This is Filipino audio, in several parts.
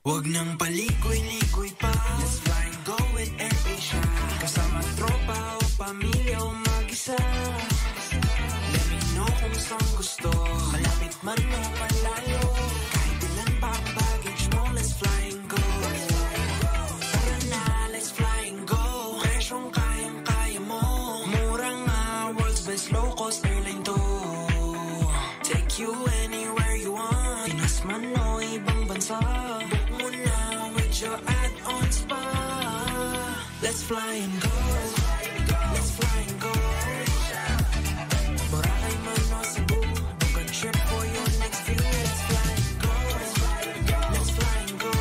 Wag nang paligoy-ligoy pa. Let's fly and go with AirAsia. Kasama tropa o pamilya o mag-isa. Let me know kung saan gusto. Malapit man o malayo. Kahit ilan pa ang baggage mo, let's fly and go. Tara na, let's fly and go. Presyong kayang-kaya mo. Mura nga, world's best low-cost airline to. Take you anywhere you want. Pinas man o ibang bansa. Your add-ons pa. Let's fly and go. Let's fly and go. Boracay man o Cebu. Book a trip for your next view. Let's fly and go. Let's fly and go.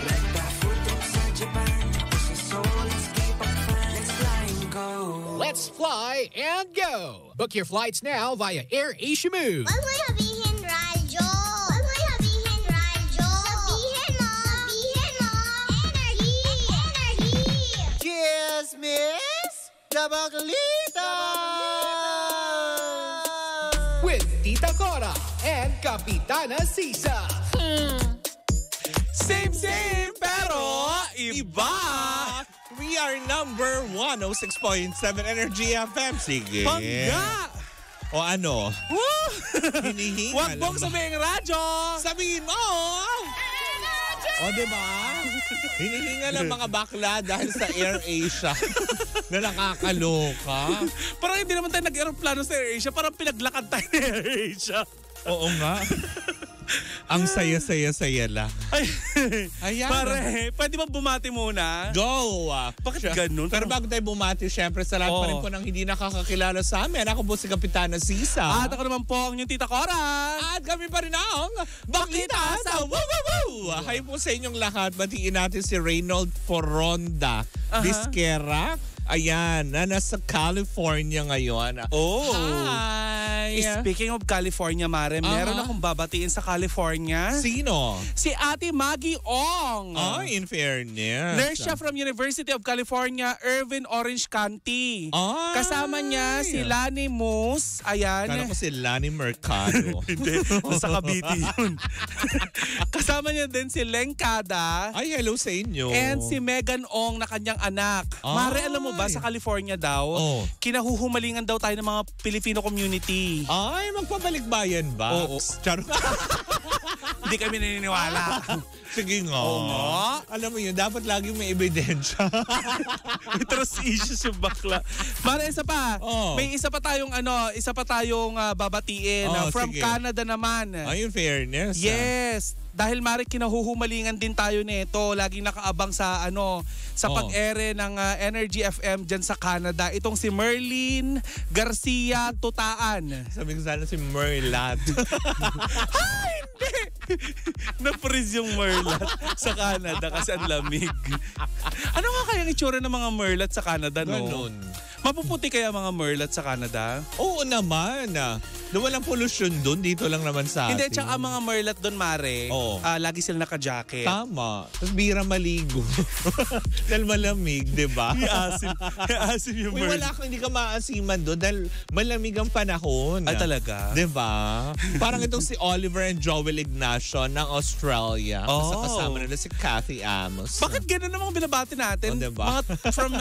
Rekta Futo sa Japan. Sa Seoul, let's keep up fan. Let's fly and go. Let's fly and go. Book your flights now via AirAsia Move. Wag mo sabihin radyo. Miss Dabagalita! With Tita Cora and Kapitana Sisa. Same, pero iba! We are number 106.7 Energy FM. Sige. Pangga! O ano? Hinihinga Wag mong sabihin radyo! Sabihin mo! O diba? Hinihinga ng mga bakla dahil sa AirAsia na nakakaloka. Parang hindi naman tayo nag-aeroplano sa AirAsia. Parang pinaglakad tayo ng AirAsia. Oo nga. Ang saya-saya-saya lang. Ayan. Pare, pwede ba bumati muna? Go! Bakit ganun? Pero bago tayo bumati, syempre sa lahat pa rin po ng hindi nakakakilala sa amin. Ako po si Kapitana Sisa. At ako naman po ang inyong Tita Cora. At kami pa rin ang Baklita sa Woo Woo Woo! Hi po sa inyong lahat. Batiin natin si Reynold Foronda Disquera. Ayan, na nasa California ngayon. Oh! Hi! Speaking of California, Mare, meron akong babatiin sa California. Sino? Si Ate Maggie Ong. Ay, in fairness. Nurse siya from University of California, Irvine Orange County. Ay! Kasama niya si Lani Moose. Ayan. Kala ko si Lani Mercado. Hindi, nasa Cavite yun. Kasama niya din si Lenkada. Ay, hello sa inyo. And si Megan Ong na kanyang anak. Mare, alam mo ba, sa California daw, kinahuhumalingan daw tayo ng mga Filipino community. Ay, magpabalik-bayan ba? Oo. Charot. Hindi kami naniniwala. Sige nga. Oo nga. Alam mo yun, dapat lagi may ebidensya. May trust issues yung bakla. Mara, isa pa. May isa pa tayong babatiin. From sige. Canada naman. Ay, in fairness. Yes. Dahil Mari, kinahuhumalingan din tayo nito. Laging nakaabang sa pag-ere ng Energy FM dyan sa Canada. Itong si Merlin Garcia Tutaan. Sabi ko sana si Merlat. Ay, hindi! Na-freeze yung Merlat sa Canada kasi ang lamig. Ano nga kaya ang itsura ng mga Merlat sa Canada, no? Ganun. Mapuputi kaya mga Merlat sa Canada? Oo naman. Walang pollution doon. Dito lang naman sa atin. Hindi, tsaka mga Merlat doon, Mare. Lagi sila naka-jacket. Tama. Tapos bira maligo. Dahil malamig, di ba? Asim yung Merlat. Hindi ka maasiman doon dahil malamig ang panahon. Ay, talaga? Di ba? Parang itong si Oliver and Joel Ignacio ng Australia. Kasama nila si Kathy Amos. Bakit gano'n namang binabati natin? Diba? Mga from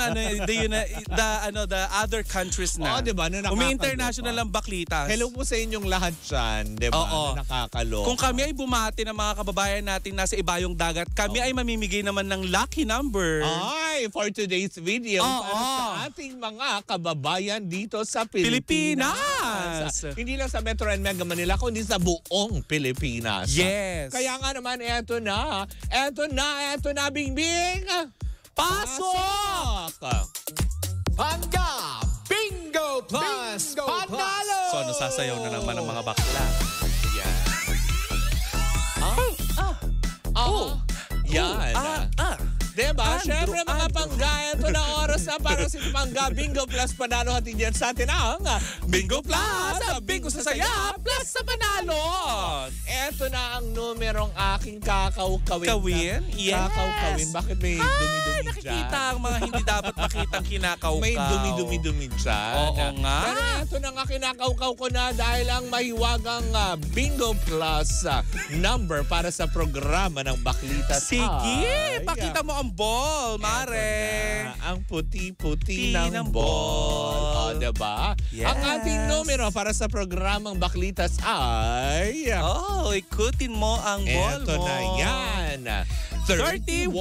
the other countries na. Diba? Na umi-international ang baklitas. Hello po sa inyong lahat dyan. Diba? Na nakakaloka. Kung kami ay bumati ng mga kababayan natin nasa ibayong dagat, kami ay mamimigay naman ng lucky number. Ay, for today's video, para sa ating mga kababayan dito sa Pilipinas. Hindi lang sa Metro and Mega Manila, kundi sa buong Pilipinas. Yes. Kaya nga naman, eto na, Bingbing! Pasok! Pangga! Bingo Plus! Panalo! So, sasayaw na naman ang mga bakla. Yan. Yan. Diba? Ando, Siyempre mga ando. pangga, ito na oras na para sa Pangga Bingo Plus panalo hatid yan sa atin ang Bingo Plus! Bingo sa saya! Plus sa panalo! Ito na ang numerong aking kakawkawin. Kawin? Yes! Kakawkawin. Bakit may dumi-dumi Nakikita dyan? ang mga hindi dapat makitang kinakaukaw. May dumi-dumi dyan. Oo nga. Pero ito na nga kinakawkaw ko na dahil ang mahiwagang Bingo Plus number para sa programa ng Baklitas. Sige, pakita mo ang ball, Mare. Eto na, ang puti-puti Ng ng ball. ball. Diba? Yes. Ang ating numero para sa programang Baklitas ay... Oh, ikutin mo ang ball Eto mo. na yan. 31!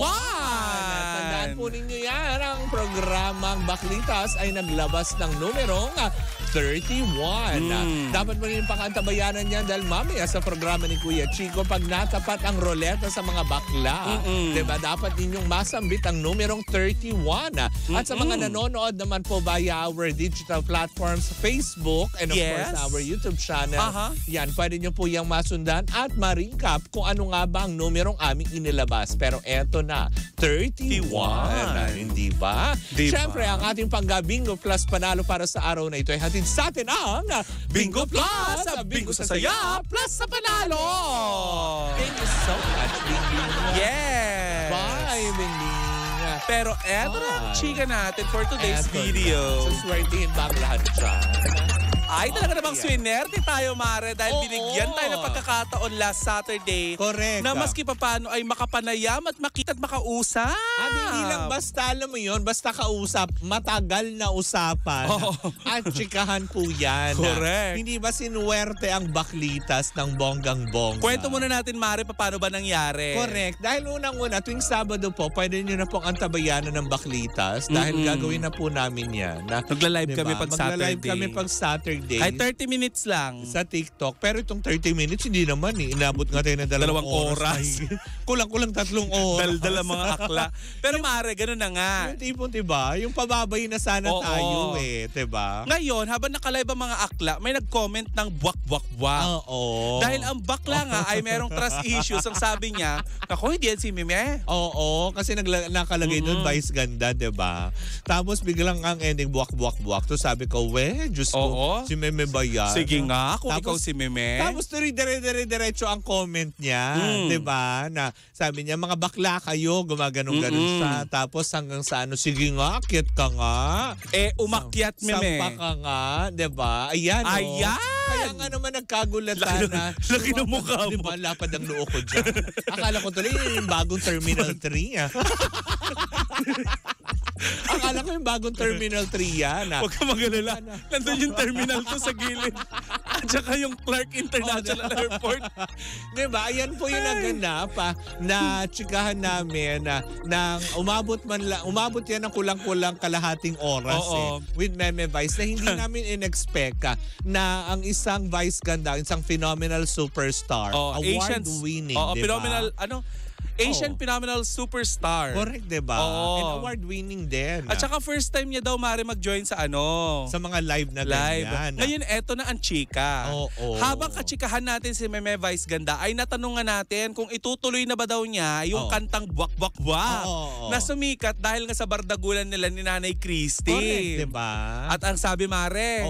Tandaan po ninyo yan. Ang programang Baklitas ay naglabas ng numerong 31. Dapat mo rin pakantabayanan yan dahil mamaya sa programa ni Kuya Chico, pag natapat ang roleta sa mga bakla, diba, dapat ninyong masambit ang numerong 31. At sa mga nanonood naman po via our digital platforms, Facebook, and of Yes. course our YouTube channel, Aha. yan, pwede nyo po yung masundan at ma-recap kung ano nga ba ang numerong aming inilabas. Pero eto na, 31. Hindi ba? Diba? Siyempre, ang ating Pangga-Bingo Plus panalo para sa araw na ito ay hatid sa atin ang Bingo Plus! Bingo sa saya! Plus sa panalo! Thank you so much, Bing. Yes! Bye, Bing. Pero eto na ang chika natin for today's Eto na. video. Suswertihin ba ang lahat dyan? Ay, talaga namang swinerte tayo, Mare, dahil Oo. binigyan tayo ng pagkakataon last Saturday Correct. na maski papano ay makapanayam at makita at makausap. At hindi lang basta, alam mo yun, basta kausap, matagal na usapan. Oo. At chikahan po yan. Correct. Hindi ba sinuwerte ang Baklitas ng bonggang-bongga? Kwento muna natin, Mare, paano ba nangyari? Correct. Dahil unang-una, tuwing Sabado po, pwede nyo na pong antabayanan ng Baklitas dahil gagawin na po namin yan. Nagla-live kami pag Magla-live Saturday. kami pag Saturday. Kahit 30 minutes lang. Sa TikTok. Pero itong 30 minutes, hindi naman eh. Inabot nga tayo ng dalawang oras. Kulang-kulang 3 oras. Daldal ang mga akla. Pero Mare, ganun na nga. Yung tipong, diba? Yung pababay na sana Oo. tayo eh. Diba? Ngayon, habang nakalive ang mga akla, may nag-comment ng buwak-buwak-buwak. Oo. Dahil ang bakla nga ay merong trust issues. Ang sabi niya, ako, hindi yan si Mime. Oo, kasi nakalagay doon Vice Ganda, 'di ba? Tapos biglang ang ending buwak-buwak-buwak. To sabi ko, Diyos ko, Oo. si Meme ba yan? Sige nga, kung ikaw Tapos- si Mime. Tapos tuloy dire-diretso ang comment niya, 'di ba? Na sabi niya, mga bakla kayo, gumaganon-ganon siya. Tapos hanggang sa ano, sige nga, akyat ka nga. Umakyat Mime. Sampa ka nga, 'di ba? Ayan, oh. Ayan! Kaya nga naman nagkagulatan na. laki ng mukha mo. Di ba, lapad ang noo ko dyan. Akala ko tuloy yung bagong Terminal 3. Akala ko yung bagong Terminal 3 yan. Huwag ka mag-alala. Nandun yung Terminal 2 sa gilid. At saka yung Clark International Airport. Di ba? Ayan po yung naganap na tsikahan namin na umabot yan ng kulang-kulang kalahating oras with Meme Vice na hindi namin in-expect na ang isang Vice Ganda, isang phenomenal superstar, award-winning, di ba? phenomenal, Asian Phenomenal Superstar. Correct, di ba? Oo. And award-winning din. At saka first time niya daw, Mare, mag-join sa sa mga live na live. ganyan. Ngayon, eto na ang chika. Oo. Habang kachikahan natin si Meme Vice Ganda, ay natanungan natin kung itutuloy na ba daw niya yung kantang Buwak-Buwak-Buwak Oo. na sumikat dahil nga sa bardagulan nila ni Nanay Christy. Correct, di ba? At ang sabi, Mare,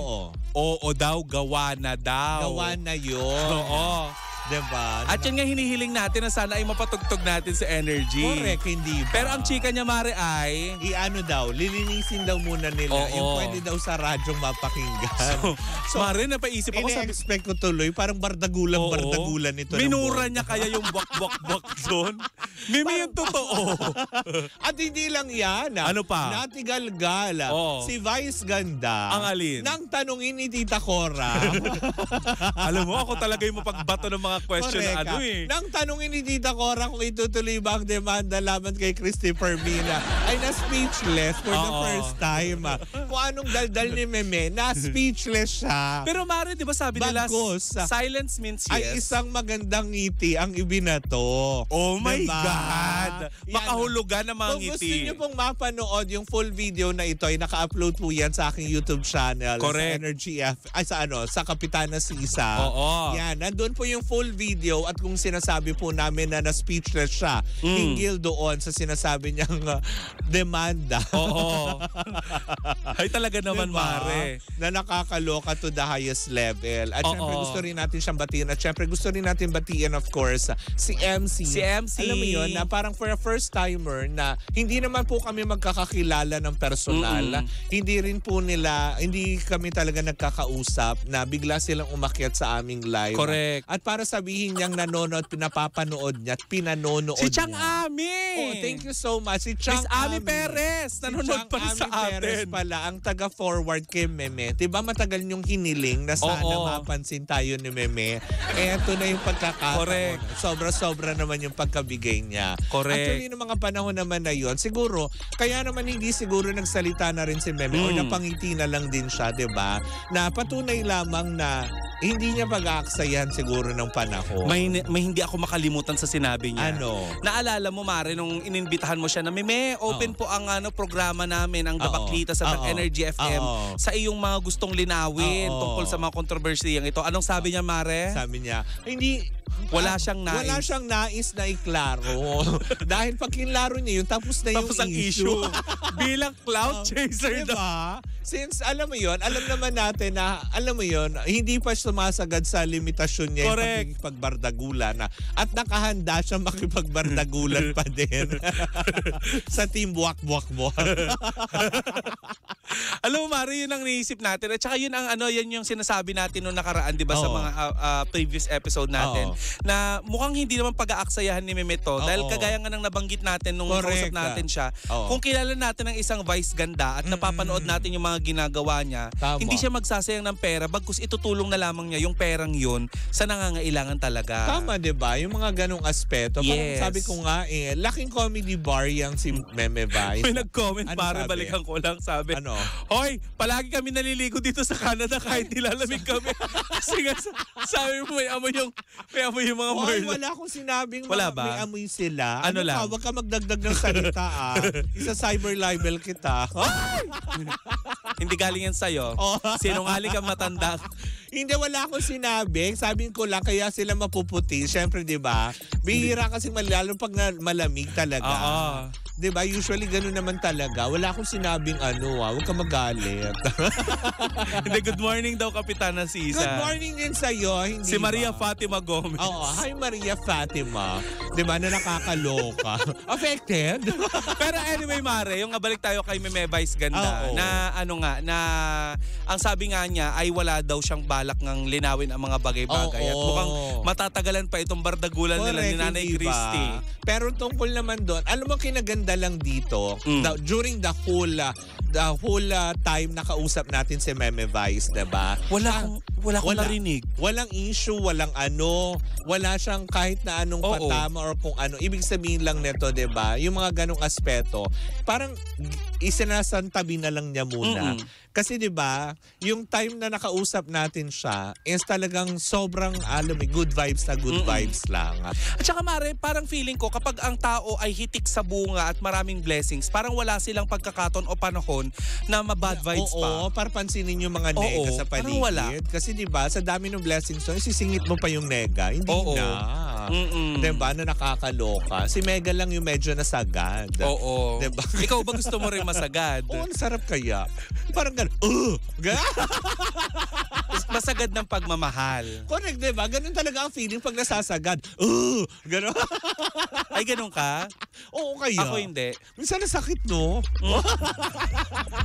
oo daw, gawa na daw. gawa na yun. Oo. Diba? At yun nga hinihiling natin na sana ay mapatugtog natin sa energy. Correct, hindi ba? Pero ang chika niya, Mare, ay... I-ano daw, lilinisin daw muna nila. Oo. Yung pwede daw sa radyong mapakinggan. So, Mare, napaisip ako sabi... Ine-expect ko tuloy, parang bardagulan ito. Minura niya kaya yung buwak-buwak-buwak zone. Mimi yung totoo. At hindi lang yan. Ano pa? Natigalgal. Oo. Si Vice Ganda. Ang alin? Nang tanungin ni Tita Cora. Alam mo, ako talaga yung mapagbato ng mga question na Correct. Nang tanungin ni Tita Cora kung itutuloy ba ang demanda laban kay Christopher Mina, ay na-speechless for the first time. Kung anong daldal ni Meme, na-speechless siya. Pero Mare, di ba sabi nila, Bagkus. silence means yes. Ay isang magandang ngiti ang ibinato. Oh my Diba? God! Makahulugan ng mga Kung ngiti. gusto niyo pong mapanood yung full video na ito, ay naka-upload po yan sa aking YouTube channel. Correct. Sa Energy F, sa Kapitana Sisa. Oo. Yan, nandun po yung full full video at kung sinasabi po namin na na-speechless siya hinggil doon sa sinasabi niyang demanda. Oo. Ay talaga naman, Diba? Mare. Na nakakaloka to the highest level. At syempre Oo. gusto rin natin siyang batiin. At syempre gusto rin natin batiin of course si MC. Si MC. Alam mo yun, na parang for a first timer na hindi naman po kami magkakakilala ng personal. Hindi kami talaga nagkakausap na bigla silang umakyat sa aming live. Correct. At para sabihin niyang nanonood, pinapapanood niya at pinanonood Si Chang niya. Ami. Oh, thank you so much. Si Chang Miss Ami Perez. Nanonood pa rin sa Perez atin. pala ang taga-forward kay Meme. Diba matagal niyong hiniling na sana Oo. mapansin tayo ni Meme. Eto na yung pagkakataon. Correct. Sobra-sobra naman yung pagkabigay niya. Correct. Actually, ng mga panahon naman na yun, siguro, kaya naman hindi siguro nagsalita na rin si Meme o napangiti na lang din siya, diba? Na patunay lamang na hindi niya pag-aaksayan siguro ng panahon. May hindi ako makalimutan sa sinabi niya. Ano? Naalala mo, Mare, nung ininbitahan mo siya na, Meme, open po ang programa namin, ang Dabaklita sa Energy FM, sa iyong mga gustong linawin tungkol sa mga kontrobersiyang ito. Anong sabi niya, Mare? Sabi niya, hindi, Wala siyang nais. Wala siyang nais na iklaro. Dahil pag kinlaro niya yun, tapos na Tapos yung ang issue. Bilang cloud chaser diba? Since alam mo yun, alam naman natin na, alam mo yun, hindi pa sumasagad sa limitasyon niya Correct. yung pagbardagulan. At nakahanda siya makipagbardagulan pa din sa team buwak-buwak-buwak. Alam mo, Mari, yun ang naisip natin. At saka yun ang yan yung sinasabi natin nung nakaraan, di ba, sa mga previous episode natin. Na mukhang hindi naman pag-aaksayahan ni Meme to. Dahil kagaya nga nang nabanggit natin nung kausap natin siya. Kung kilala natin ang isang vice ganda at napapanood natin yung mga ginagawa niya, hindi siya magsasayang ng pera bagkus itutulong na lamang niya yung perang yun sa nangangailangan talaga. Tama, di ba? Yung mga ganong aspeto. Yes. Parang sabi ko nga, laking comedy bar yung si Meme Vice. May nag-comment, Ano para sabi? balikan ko lang, sabi. Ano? Hoy, palagi kami naliligo dito sa Canada kahit nilalamig kami. Kasi nga, sabi mo may amoy yung mga Hoy, merlo. wala akong sinabing Wala may ba? amoy sila. Ano lang? Huwag ka magdagdag ng salita Isa cyber libel kita. Hindi galing yan sa'yo. Sinungaling kang matanda. Hindi, wala akong sinabi. Sabi ko lang, kaya sila mapuputi. Siyempre, di ba? Bihira kasi lalo pag malamig talaga. Di ba? Usually, ganun naman talaga. Wala akong sinabing huwag ka magalit. Hindi, good morning daw, Kapitana Sisa. Good morning din sa'yo. Hindi Si Maria ba? Fatima Gomez. Oo, hi Maria Fatima. Di ba, na nakakaloka. Affected? Pero anyway, Mare, yung balik tayo kay Meme Vice Ganda, Oo. na na ang sabi nga niya ay wala daw siyang balak ng linawin ang mga bagay-bagay. At Oo. mukhang matatagalan pa itong bardagulan nila ni Nanay hindi ba? Christy. Pero tungkol naman doon, alam mo kinaganda lang dito, during the whole time na kausap natin si Meme Vice, diba? Wala akong narinig. Walang issue, wala siyang kahit na anong Oo. patama or kung ano. Ibig sabihin lang nito, diba? Yung mga ganong aspeto, parang isinasantabi na lang niya muna. Kasi 'di ba, yung time na nakausap natin siya is talagang sobrang good vibes na good vibes lang. At saka, Mare, parang feeling ko kapag ang tao ay hitik sa bunga at maraming blessings, parang wala silang pagkakataon o panahon na ma-bad vibes pa. Oo, para pansinin yung mga nega Oo, sa parang paligid. wala. Kasi 'di ba, sa dami ng blessings so isisingit mo pa yung nega. Hindi Oo. na. 'Di ba, na nakakaloka. Si Mega lang yung medyo nasagad. Oo. 'Di ba? Ikaw ba gusto mo rin masagad? Oo, ang sarap kaya. Parang gano'n. Masagad ng pagmamahal. Correct, 'di ba? Ganun talaga ang feeling pag nasasagad. Gano'n. Ay, ganun ka? Oo, kaya. Ako hindi. Minsan nasakit, no?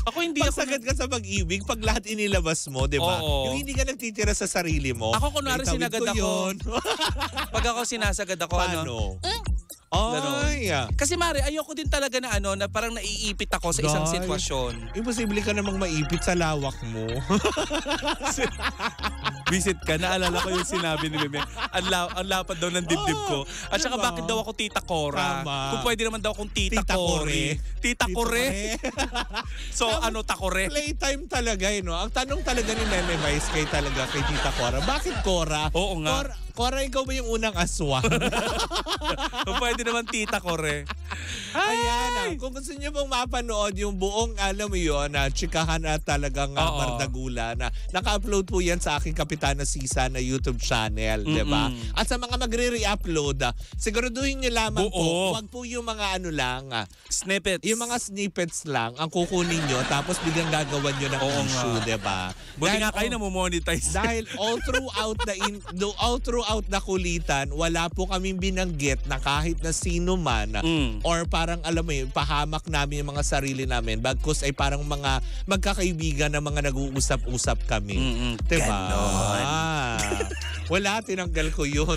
Ako hindi. Pag sagad ka sa pag-ibig, pag lahat inilabas mo, di ba? Oo. Yung hindi ka nagtitira sa sarili mo. Ako kunwari "Ay, tawid sinagad ko ako." yun." Pag ako sinasagad ako, Paano? Ganon. Ay, Kasi, Mare, ayoko din talaga na na parang naiipit ako sa isang Dahil- sitwasyon. Imposible ka namang maipit sa lawak mo. Visit ka, naalala ko yung sinabi ni Meme. Ang lapad daw ng dibdib ko. At saka Diba? bakit daw ako Tita Cora? Tama. Kung pwede naman daw akong Tita Tita Cory. Core. Tita Core? So, Takore? Playtime talaga, no? Ang tanong talaga ni Meme Vice kay Tita Cora, bakit Cora? Oo nga. Cora, ikaw ba yung unang aswang? Kung pwede naman Tita Core. Ayan, kung gusto niyo pong mapanood yung buong, alam mo yun, chikahan at talagang Oo. bardagula na naka-upload po yan sa aking Kapitana Sisa na YouTube channel, di ba? At sa mga magre-re-upload, siguraduhin nyo lamang po, wag po yung mga ano lang, Snippets. yung mga snippets lang ang kukunin nyo tapos biglang gagawan nyo ng issue, di ba? Buti nga kayo namomonetize. Dahil all throughout the kulitan, wala po kaming binanggit na kahit na sino man or parang alam mo yun, pahamak namin yung mga sarili namin bagkus ay parang mga magkakaibigan na mga nag-uusap-usap kami. Diba? Wala, tinanggal ko yun.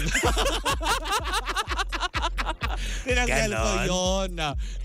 Tinanggal ko yun.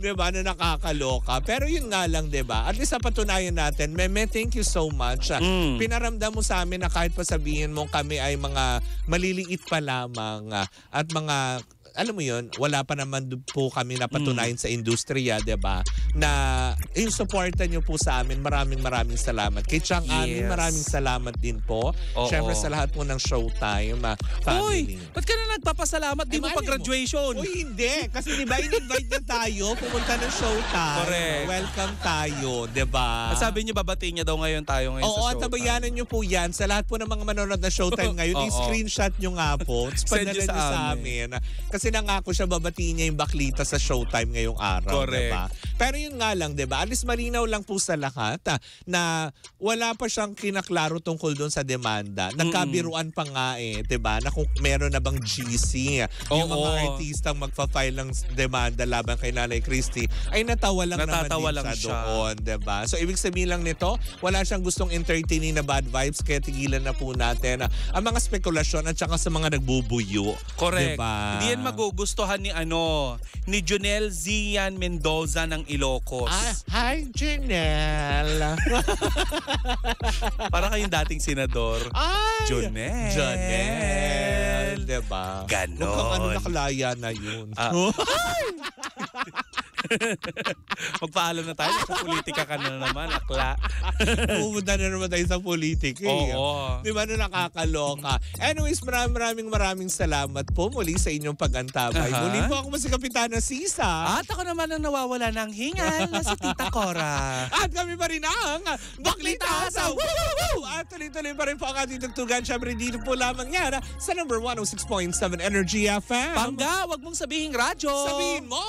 Diba? Na nakakaloka. Pero yun nga lang, diba? At least napatunayan natin, Meme, thank you so much. Pinaramdam mo sa amin na kahit pa sabihin mo kami ay mga maliliit pa lamang at mga alam mo yun, wala pa naman po kami napatunayan sa industriya, diba? Na yung supportan nyo po sa amin, maraming salamat. Kay Chang Amin, maraming salamat din po. Siyempre sa lahat po ng Showtime family. Uy, ba't ka na nagpapasalamat? Di mo pa graduation. Uy, hindi. Kasi diba, in-invite na tayo pumunta ng Showtime. Correct. Welcome tayo, diba? At sabi niyo, babatiin niya daw ngayon tayo ngayon sa Showtime. Oo, at tabayanan nyo po yan. Sa lahat po ng mga manonood na Showtime ngayon, i-screenshot nyo nga po. Padala nyo sa amin. Kasi nangako siya babatiin niya yung baklita sa Showtime ngayong araw. Correct. Diba? Pero yun nga lang, diba? At least malinaw lang po sa lahat na wala pa siyang kinaklaro tungkol doon sa demanda. Nagkabiruan pa nga diba? Na kung meron na bang GC, yung mga artistang magpa-file ng demanda laban kay Nanay Christie, ay natatawa lang naman siya doon. Diba? So ibig sabihin lang nito, wala siyang gustong entertaining na bad vibes, kaya tigilan na po natin ang mga spekulasyon at saka sa mga nagbubuyo. Correct. Diba? Hindi yan magugustuhan ni Jonel Zian Mendoza ng Ilocos. Hi, Janelle. Para kayong dating senador. Jonel. Diba? Ganon. Mukhang nakalaya na yun. Magpaalam na tayo. Sa politika ka na naman, akla. Pumunta na naman tayo sa politika. Di ba na nakakaloka? Anyways, maraming salamat po muli sa inyong pag-antabay. Muli po ako si Kapitana Sisa. At ako naman ang nawawala ng hingal na si Tita Cora. At kami pa rin ang Baklita sa Woo! At tuloy-tuloy pa rin po ang ating tugtugan. Siyempre dito po lamang yan sa number 106.7 Energy FM. Pangga, wag mong sabihing radyo. Sabihin mo,